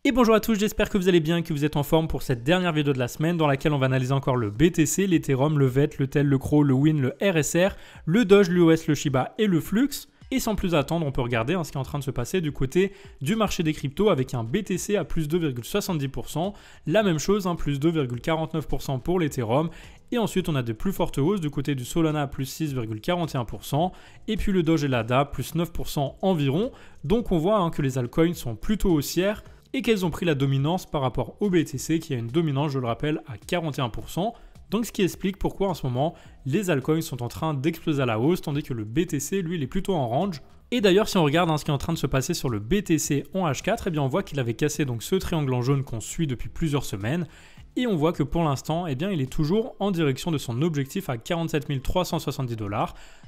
Et bonjour à tous, j'espère que vous allez bien, que vous êtes en forme pour cette dernière vidéo de la semaine dans laquelle on va analyser encore le BTC, l'Ethereum, le VET, le TEL, le CRO, le WIN, le RSR, le Doge, l'UOS, le Shiba et le Flux. Et sans plus attendre, on peut regarder ce qui est en train de se passer du côté du marché des cryptos avec un BTC à plus 2,70%, la même chose, plus 2,49% pour l'Ethereum. Et ensuite, on a de plus fortes hausses du côté du Solana, plus 6,41%, et puis le Doge et l'ADA, plus 9% environ. Donc on voit que les altcoins sont plutôt haussières et qu'elles ont pris la dominance par rapport au BTC qui a une dominance, je le rappelle, à 41%. Donc ce qui explique pourquoi en ce moment, les altcoins sont en train d'exploser à la hausse, tandis que le BTC, lui, il est plutôt en range. Et d'ailleurs, si on regarde ce qui est en train de se passer sur le BTC en H4, eh bien on voit qu'il avait cassé donc ce triangle en jaune qu'on suit depuis plusieurs semaines. Et on voit que pour l'instant, eh bien, il est toujours en direction de son objectif à 47 370 $.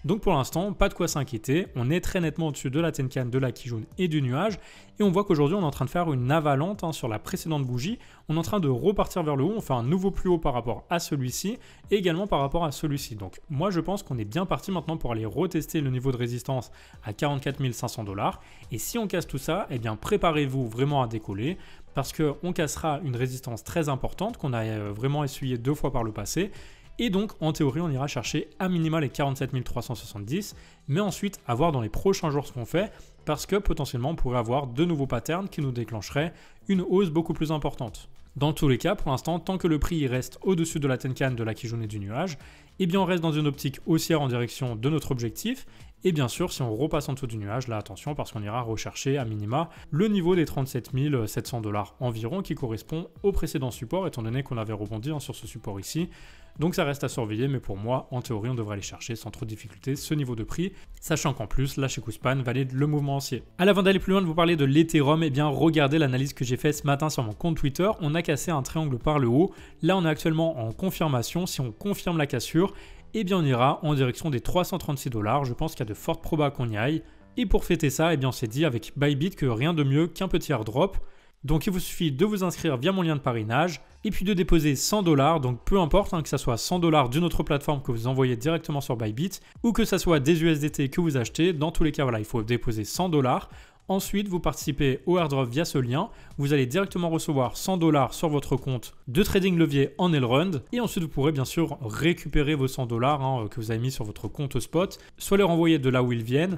Donc pour l'instant, pas de quoi s'inquiéter. On est très nettement au-dessus de la Tenkan, de la Kijun et du nuage. Et on voit qu'aujourd'hui, on est en train de faire une avalante sur la précédente bougie. On est en train de repartir vers le haut. On fait un nouveau plus haut par rapport à celui-ci et également par rapport à celui-ci. Donc moi, je pense qu'on est bien parti maintenant pour aller retester le niveau de résistance à 44 500 $. Et si on casse tout ça, eh bien, préparez-vous vraiment à décoller, parce qu'on cassera une résistance très importante qu'on a vraiment essuyé 2 fois par le passé. Et donc, en théorie, on ira chercher à minima les 47 370, mais ensuite, à voir dans les prochains jours ce qu'on fait, parce que potentiellement, on pourrait avoir de nouveaux patterns qui nous déclencheraient une hausse beaucoup plus importante. Dans tous les cas, pour l'instant, tant que le prix reste au-dessus de la Tenkan, de la Kijun et du nuage, eh bien on reste dans une optique haussière en direction de notre objectif. Et bien sûr, si on repasse en dessous du nuage, là attention, parce qu'on ira rechercher à minima le niveau des 37 700 $ environ, qui correspond au précédent support, étant donné qu'on avait rebondi sur ce support ici. Donc ça reste à surveiller, mais pour moi, en théorie, on devrait aller chercher sans trop de difficulté ce niveau de prix, sachant qu'en plus, là chez Kuspan valide le mouvement haussier. Avant d'aller plus loin, de vous parler de l'Ethereum, eh bien regardez l'analyse que j'ai faite ce matin sur mon compte Twitter. On a cassé un triangle par le haut. Là, on est actuellement en confirmation. Si on confirme la cassure, eh bien on ira en direction des 336 $. Je pense qu'il y a de fortes probas qu'on y aille. Et pour fêter ça, eh bien on s'est dit avec Bybit que rien de mieux qu'un petit airdrop. Donc il vous suffit de vous inscrire via mon lien de parrainage et puis de déposer 100 $. Donc peu importe que ça soit 100 $ d'une autre plateforme que vous envoyez directement sur Bybit ou que ça soit des USDT que vous achetez. Dans tous les cas, voilà, il faut déposer 100 $. Ensuite, vous participez au airdrop via ce lien. Vous allez directement recevoir 100 $ sur votre compte de trading levier en Elrond. Et ensuite, vous pourrez bien sûr récupérer vos 100 $ que vous avez mis sur votre compte spot, soit les renvoyer de là où ils viennent,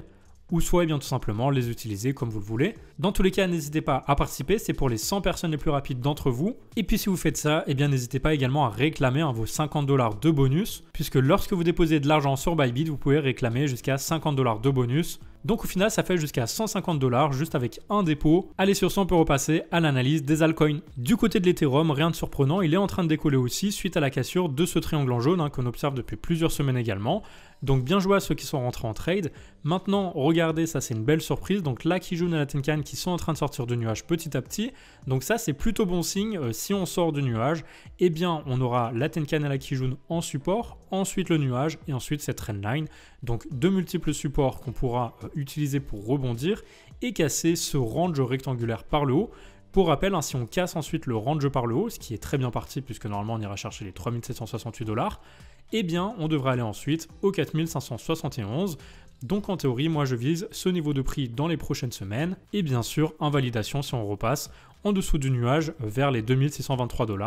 ou soit bien tout simplement les utiliser comme vous le voulez. Dans tous les cas, n'hésitez pas à participer, c'est pour les 100 personnes les plus rapides d'entre vous. Et puis si vous faites ça, eh bien n'hésitez pas également à réclamer vos 50 $ de bonus, puisque lorsque vous déposez de l'argent sur Bybit, vous pouvez réclamer jusqu'à 50 $ de bonus. Donc au final, ça fait jusqu'à 150 $ juste avec un dépôt. Allez, sur ça, on peut repasser à l'analyse des altcoins. Du côté de l'Ethereum, rien de surprenant, il est en train de décoller aussi suite à la cassure de ce triangle en jaune qu'on observe depuis plusieurs semaines également. Donc bien joué à ceux qui sont rentrés en trade. Maintenant, regardez, ça c'est une belle surprise. Donc la Kijun et la Tenkan qui sont en train de sortir du nuage petit à petit. Donc ça c'est plutôt bon signe. Si on sort du nuage, eh bien on aura la Tenkan et la Kijun en support, ensuite le nuage et ensuite cette trendline. Donc de multiples supports qu'on pourra utiliser pour rebondir et casser ce range rectangulaire par le haut. Pour rappel, si on casse ensuite le range par le haut, ce qui est très bien parti puisque normalement on ira chercher les 3768 $, eh bien on devrait aller ensuite aux 4571. Donc en théorie, moi je vise ce niveau de prix dans les prochaines semaines et bien sûr invalidation si on repasse en dessous du nuage vers les 2623 $,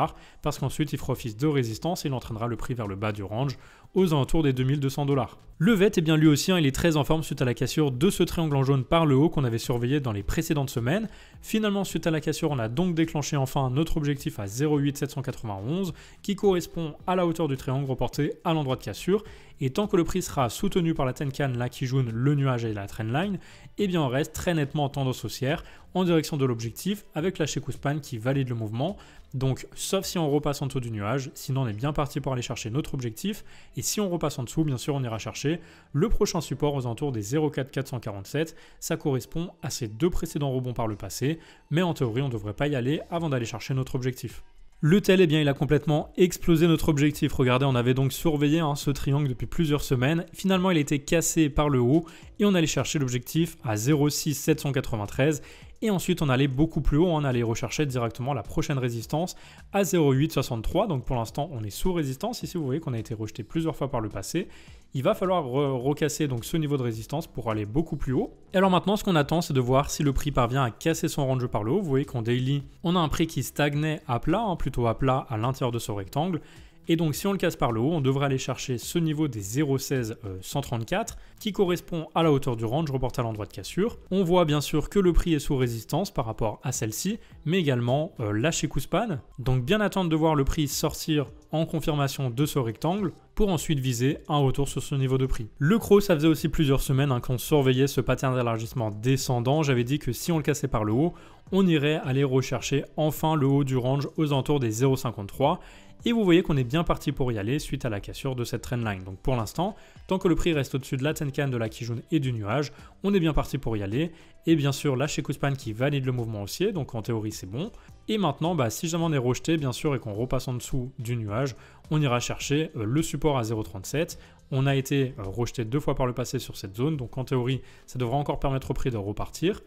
parce qu'ensuite il fera office de résistance et il entraînera le prix vers le bas du range aux alentours des 2200 $. Le VET, eh bien lui aussi, il est très en forme suite à la cassure de ce triangle en jaune par le haut qu'on avait surveillé dans les précédentes semaines. Finalement, suite à la cassure, on a donc déclenché enfin notre objectif à 0,8791 qui correspond à la hauteur du triangle reporté à l'endroit de cassure. Et tant que le prix sera soutenu par la Tenkan, la Kijun, le nuage et la trendline, eh bien on reste très nettement en tendance haussière en direction de l'objectif avec la Kuspan qui valide le mouvement. Donc sauf si on repasse en dessous du nuage, sinon on est bien parti pour aller chercher notre objectif. Et si on repasse en dessous, bien sûr on ira chercher le prochain support aux alentours des 0,4447. Ça correspond à ces deux précédents rebonds par le passé, mais en théorie on ne devrait pas y aller avant d'aller chercher notre objectif. Le TEL, eh bien, il a complètement explosé notre objectif. Regardez, on avait donc surveillé ce triangle depuis plusieurs semaines. Finalement, il a été cassé par le haut et on allait chercher l'objectif à 0,6793. Et ensuite, on allait beaucoup plus haut, on allait rechercher directement la prochaine résistance à 0,863. Donc pour l'instant, on est sous résistance. Ici, vous voyez qu'on a été rejeté plusieurs fois par le passé. Il va falloir recasser donc ce niveau de résistance pour aller beaucoup plus haut. Et alors maintenant, ce qu'on attend, c'est de voir si le prix parvient à casser son range par le haut. Vous voyez qu'en daily, on a un prix qui stagnait à plat, plutôt à plat à l'intérieur de ce rectangle. Et donc si on le casse par le haut, on devrait aller chercher ce niveau des 0,16 qui correspond à la hauteur du range reporté à l'endroit de cassure. On voit bien sûr que le prix est sous résistance par rapport à celle-ci, mais également lâcher coup-span. Donc bien attendre de voir le prix sortir en confirmation de ce rectangle pour ensuite viser un retour sur ce niveau de prix. Le CRO, ça faisait aussi plusieurs semaines qu'on surveillait ce pattern d'élargissement descendant. J'avais dit que si on le cassait par le haut, on irait aller rechercher enfin le haut du range aux alentours des 0,53. Et vous voyez qu'on est bien parti pour y aller suite à la cassure de cette trendline. Donc pour l'instant, tant que le prix reste au-dessus de la Tenkan, de la Kijun et du nuage, on est bien parti pour y aller. Et bien sûr, la Sheikuspan qui valide le mouvement haussier, donc en théorie c'est bon. Et maintenant, si jamais on est rejeté, bien sûr, et qu'on repasse en dessous du nuage, on ira chercher le support à 0,37. On a été rejeté 2 fois par le passé sur cette zone, donc en théorie, ça devrait encore permettre au prix de repartir.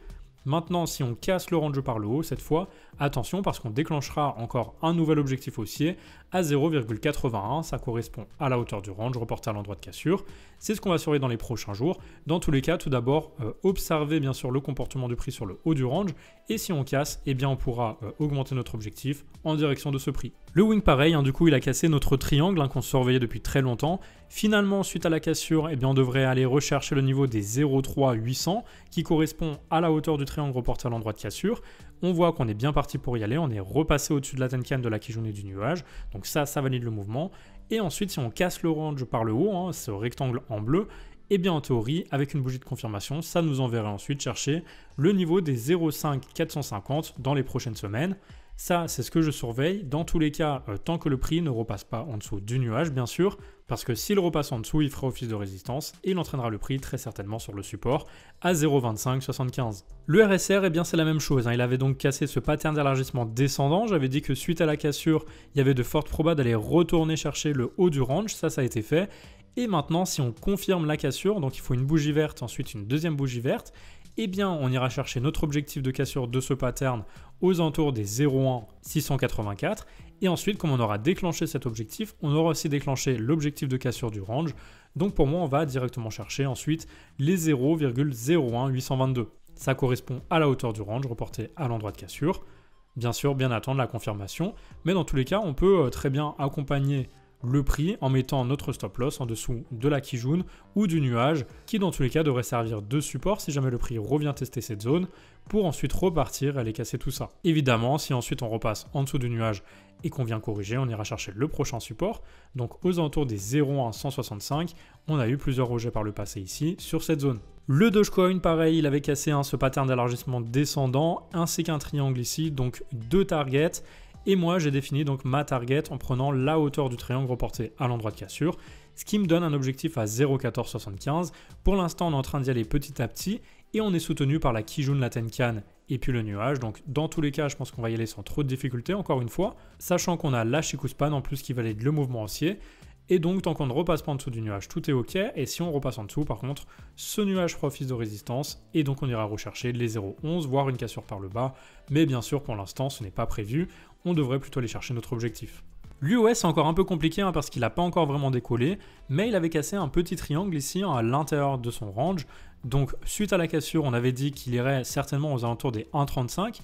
Maintenant, si on casse le range par le haut, cette fois, attention parce qu'on déclenchera encore un nouvel objectif haussier à 0,81. Ça correspond à la hauteur du range reporté à l'endroit de cassure. C'est ce qu'on va surveiller dans les prochains jours. Dans tous les cas, tout d'abord, observer bien sûr le comportement du prix sur le haut du range. Et si on casse, eh bien on pourra augmenter notre objectif en direction de ce prix. Le wing pareil, du coup il a cassé notre triangle qu'on surveillait depuis très longtemps. Finalement, suite à la cassure, eh bien, on devrait aller rechercher le niveau des 0,3800 qui correspond à la hauteur du triangle reporté à l'endroit de cassure. On voit qu'on est bien parti pour y aller, on est repassé au-dessus de la Tenkan, de la Kijun et du nuage. Donc ça valide le mouvement. Et ensuite, si on casse le range par le haut, ce rectangle en bleu, eh bien en théorie, avec une bougie de confirmation, ça nous enverrait ensuite chercher le niveau des 0,5450 dans les prochaines semaines. Ça, c'est ce que je surveille. Dans tous les cas, tant que le prix ne repasse pas en dessous du nuage, bien sûr, parce que s'il repasse en dessous, il fera office de résistance et il entraînera le prix très certainement sur le support à 0,2575. Le RSR, eh bien c'est la même chose. Il avait donc cassé ce pattern d'élargissement descendant. J'avais dit que suite à la cassure, il y avait de fortes probas d'aller retourner chercher le haut du range. Ça a été fait. Et maintenant, si on confirme la cassure, donc il faut une bougie verte, ensuite une deuxième bougie verte, eh bien on ira chercher notre objectif de cassure de ce pattern aux alentours des 0,1684. Et ensuite, comme on aura déclenché cet objectif, on aura aussi déclenché l'objectif de cassure du range. Donc pour moi, on va directement chercher ensuite les 0,01822. Ça correspond à la hauteur du range reporté à l'endroit de cassure. Bien sûr, bien attendre la confirmation. Mais dans tous les cas, on peut très bien accompagner le prix en mettant notre stop loss en dessous de la Kijun ou du nuage qui dans tous les cas devrait servir de support si jamais le prix revient tester cette zone pour ensuite repartir et aller casser tout ça. Évidemment, si ensuite on repasse en dessous du nuage et qu'on vient corriger, on ira chercher le prochain support. Donc aux alentours des 0,165, on a eu plusieurs rejets par le passé ici sur cette zone. Le Dogecoin, pareil, il avait cassé ce pattern d'élargissement descendant ainsi qu'un triangle ici, donc 2 targets. Et moi, j'ai défini donc ma target en prenant la hauteur du triangle reporté à l'endroit de cassure, ce qui me donne un objectif à 0,1475. Pour l'instant, on est en train d'y aller petit à petit et on est soutenu par la Kijun, la Tenkan et puis le nuage. Donc dans tous les cas, je pense qu'on va y aller sans trop de difficultés, encore une fois, sachant qu'on a la Sheikuspan en plus qui valide le mouvement haussier. Et donc, tant qu'on ne repasse pas en dessous du nuage, tout est OK. Et si on repasse en dessous, par contre, ce nuage fera office de résistance. Et donc, on ira rechercher les 0,11, voire une cassure par le bas. Mais bien sûr, pour l'instant, ce n'est pas prévu. On devrait plutôt aller chercher notre objectif. L'UOS est encore un peu compliqué parce qu'il n'a pas encore vraiment décollé. Mais il avait cassé un petit triangle ici à l'intérieur de son range. Donc, suite à la cassure, on avait dit qu'il irait certainement aux alentours des 1,35.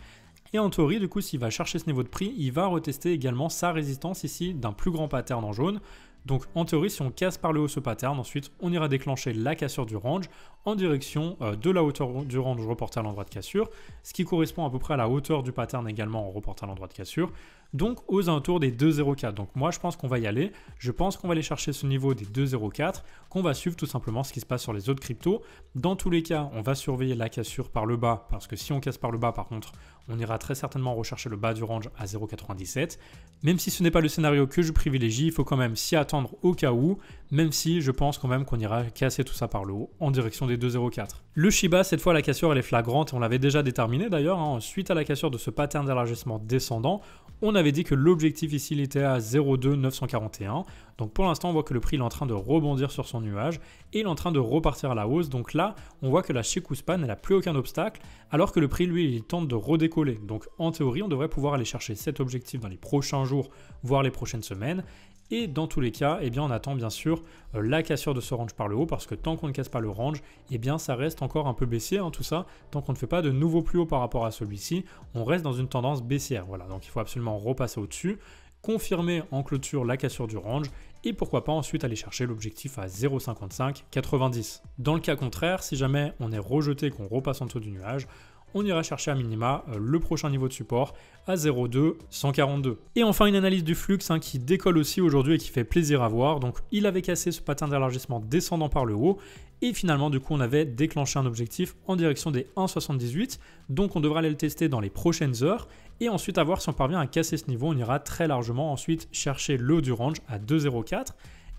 Et en théorie, du coup, s'il va chercher ce niveau de prix, il va retester également sa résistance ici d'un plus grand pattern en jaune. Donc en théorie, si on casse par le haut ce pattern, ensuite on ira déclencher la cassure du range en direction de la hauteur du range reporté à l'endroit de cassure, ce qui correspond à peu près à la hauteur du pattern également reporté à l'endroit de cassure, donc aux alentours des 2,04. Donc moi je pense qu'on va y aller, je pense qu'on va aller chercher ce niveau des 2,04, qu'on va suivre tout simplement ce qui se passe sur les autres cryptos. Dans tous les cas, on va surveiller la cassure par le bas, parce que si on casse par le bas par contre, on ira très certainement rechercher le bas du range à 0,97. Même si ce n'est pas le scénario que je privilégie, il faut quand même s'y attendre au cas où, même si je pense quand même qu'on ira casser tout ça par le haut en direction des 2,04. Le Shiba, cette fois la cassure elle est flagrante et on l'avait déjà déterminé d'ailleurs, suite à la cassure de ce pattern d'élargissement descendant, on avait dit que l'objectif ici il était à 0,2941. Donc pour l'instant, on voit que le prix est en train de rebondir sur son nuage et il est en train de repartir à la hausse. Donc là, on voit que la Chikou Span, elle n'a plus aucun obstacle, alors que le prix, lui, il tente de redécoller. Donc en théorie, on devrait pouvoir aller chercher cet objectif dans les prochains jours, voire les prochaines semaines. Et dans tous les cas, eh bien, on attend bien sûr la cassure de ce range par le haut, parce que tant qu'on ne casse pas le range, eh bien, ça reste encore un peu baissier, hein, tout ça. Tant qu'on ne fait pas de nouveau plus haut par rapport à celui-ci, on reste dans une tendance baissière. Voilà, donc il faut absolument repasser au-dessus, confirmer en clôture la cassure du range, et pourquoi pas ensuite aller chercher l'objectif à 0,5590. Dans le cas contraire, si jamais on est rejeté et qu'on repasse en dessous du nuage, on ira chercher à minima le prochain niveau de support à 0,242. Et enfin une analyse du flux qui décolle aussi aujourd'hui et qui fait plaisir à voir. Donc il avait cassé ce pattern d'élargissement descendant par le haut et finalement du coup on avait déclenché un objectif en direction des 1,78. Donc on devra aller le tester dans les prochaines heures et ensuite à voir si on parvient à casser ce niveau. On ira très largement ensuite chercher le haut du range à 2,04.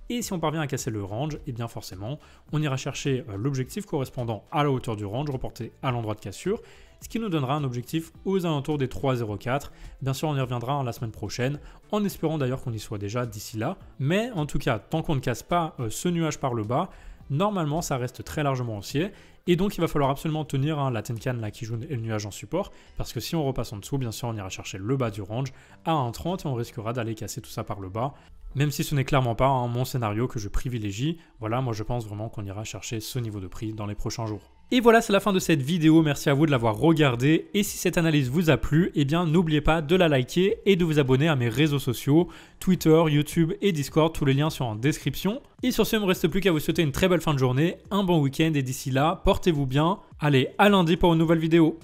Et si on parvient à casser le range, et bien forcément, on ira chercher l'objectif correspondant à la hauteur du range reporté à l'endroit de cassure, ce qui nous donnera un objectif aux alentours des 3,04. Bien sûr, on y reviendra la semaine prochaine, en espérant d'ailleurs qu'on y soit déjà d'ici là. Mais en tout cas, tant qu'on ne casse pas ce nuage par le bas, normalement, ça reste très largement haussier. Et donc, il va falloir absolument tenir la Tenkan, la Kijun et le nuage en support, parce que si on repasse en dessous, bien sûr, on ira chercher le bas du range à 1,30 et on risquera d'aller casser tout ça par le bas. Même si ce n'est clairement pas mon scénario que je privilégie, voilà, moi je pense vraiment qu'on ira chercher ce niveau de prix dans les prochains jours. Et voilà, c'est la fin de cette vidéo, merci à vous de l'avoir regardée, et si cette analyse vous a plu, eh bien n'oubliez pas de la liker et de vous abonner à mes réseaux sociaux, Twitter, YouTube et Discord, tous les liens sont en description. Et sur ce, il ne me reste plus qu'à vous souhaiter une très belle fin de journée, un bon week-end, et d'ici là, portez-vous bien, allez, à lundi pour une nouvelle vidéo.